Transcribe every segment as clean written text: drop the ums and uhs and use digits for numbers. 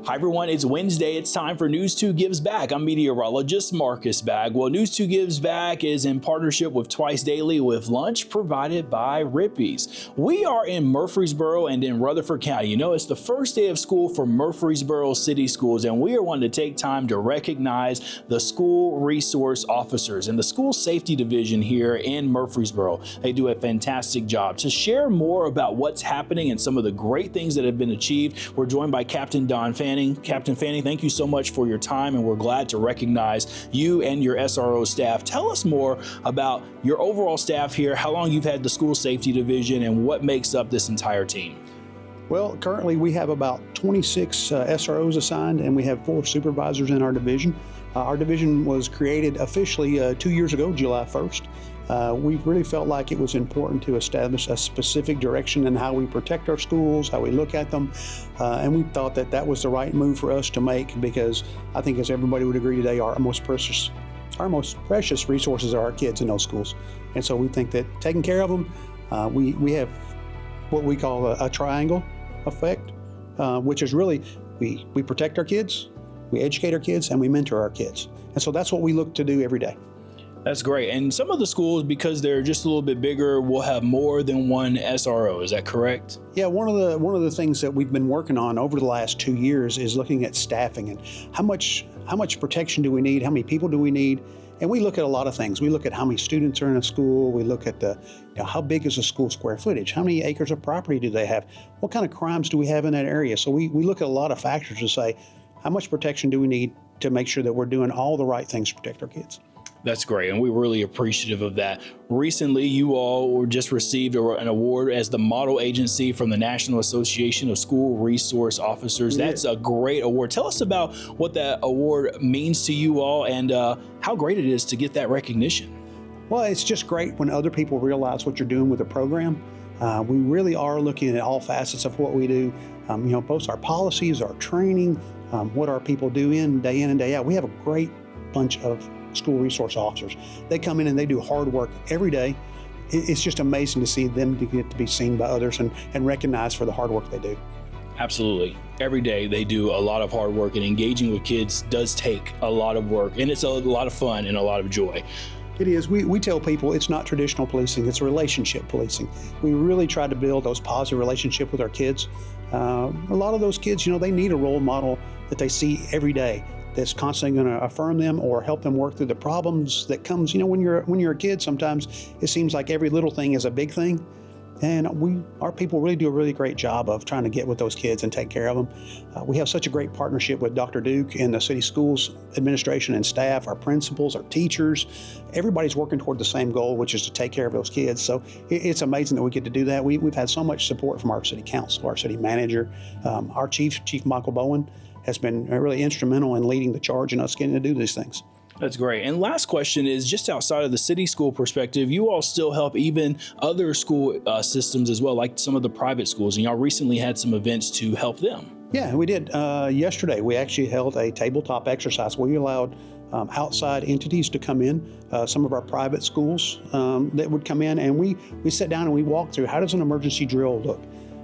Hi everyone, it's Wednesday. It's time for News 2 Gives Back. I'm meteorologist Marcus Bagwell. News 2 Gives Back is in partnership with Twice Daily with lunch provided by Rippies. We are in Murfreesboro and in Rutherford County. You know, it's the first day of school for Murfreesboro City Schools, and we are wanting to take time to recognize the school resource officers and the school safety division here in Murfreesboro. They do a fantastic job. To share more about what's happening and some of the great things that have been achieved, we're joined by Captain Don Fanning. Captain Fanning, thank you so much for your time, and we're glad to recognize you and your SRO staff. Tell us more about your overall staff here, how long you've had the school safety division, and what makes up this entire team. Well, currently we have about 26 SROs assigned, and we have 4 supervisors in our division. Our division was created officially 2 years ago, July 1st. We really felt like it was important to establish a specific direction in how we protect our schools, how we look at them, and we thought that that was the right move for us to make, because I think, as everybody would agree today, our most precious resources are our kids in those schools. And so we think that taking care of them, we have what we call a triangle effect, which is really we protect our kids, we educate our kids, and we mentor our kids. And so that's what we look to do every day. That's great. And some of the schools, because they're just a little bit bigger, will have more than one SRO. Is that correct? Yeah, one of the things that we've been working on over the last 2 years is looking at staffing and how much protection do we need, how many people do we need, and we look at a lot of things. We look at how many students are in a school. We look at how big is the school square footage, how many acres of property do they have, what kind of crimes do we have in that area. So we look at a lot of factors to say how much protection do we need to make sure that we're doing all the right things to protect our kids. That's great, and we're really appreciative of that. Recently, you all just received an award as the model agency from the National Association of School Resource Officers. That's a great award. Tell us about what that award means to you all and how great it is to get that recognition. Well, it's just great when other people realize what you're doing with the program. We really are looking at all facets of what we do, both our policies, our training, what our people do day in and day out. We have a great bunch of school resource officers. They come in and they do hard work every day. It's just amazing to see them to get to be seen by others and recognized for the hard work they do. Absolutely. Every day they do a lot of hard work, and engaging with kids does take a lot of work, and it's a lot of fun and a lot of joy. It is. We tell people it's not traditional policing, it's relationship policing. We really try to build those positive relationships with our kids. A lot of those kids, they need a role model that they see every day that's constantly going to affirm them or help them work through the problems that comes. When you're a kid, sometimes it seems like every little thing is a big thing. And our people really do a really great job of trying to get with those kids and take care of them. We have such a great partnership with Dr. Duke and the city schools administration and staff, our principals, our teachers. Everybody's working toward the same goal, which is to take care of those kids. So it's amazing that we get to do that. We've had so much support from our city council, our city manager, our Chief Michael Bowen has been really instrumental in leading the charge in us getting to do these things. That's great. And last question is, just outside of the city school perspective, you all still help even other school systems as well, like some of the private schools, and y'all recently had some events to help them. Yeah, we did. Yesterday, we actually held a tabletop exercise. We allowed outside entities to come in, some of our private schools that would come in, and we sat down and we walked through, how does an emergency drill look?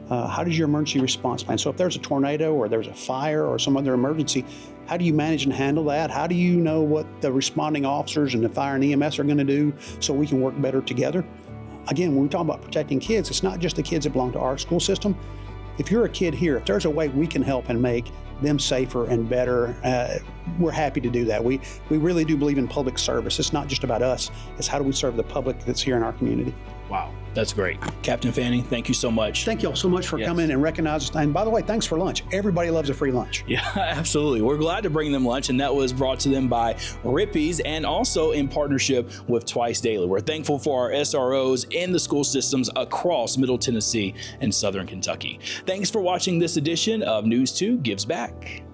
How does your emergency response plan? So if there's a tornado or there's a fire or some other emergency, how do you manage and handle that? How do you know what the responding officers and the fire and EMS are going to do so we can work better together? Again, when we talk about protecting kids, it's not just the kids that belong to our school system. If you're a kid here, if there's a way we can help and make them safer and better, we're happy to do that. We really do believe in public service. It's not just about us. It's how do we serve the public that's here in our community. Wow, that's great. Captain Fanning, thank you so much. Thank you all so much for coming and recognizing us. And by the way, thanks for lunch. Everybody loves a free lunch. Yeah, absolutely. We're glad to bring them lunch, and that was brought to them by Rippies and also in partnership with Twice Daily. We're thankful for our SROs in the school systems across Middle Tennessee and Southern Kentucky. Thanks for watching this edition of News 2 Gives Back.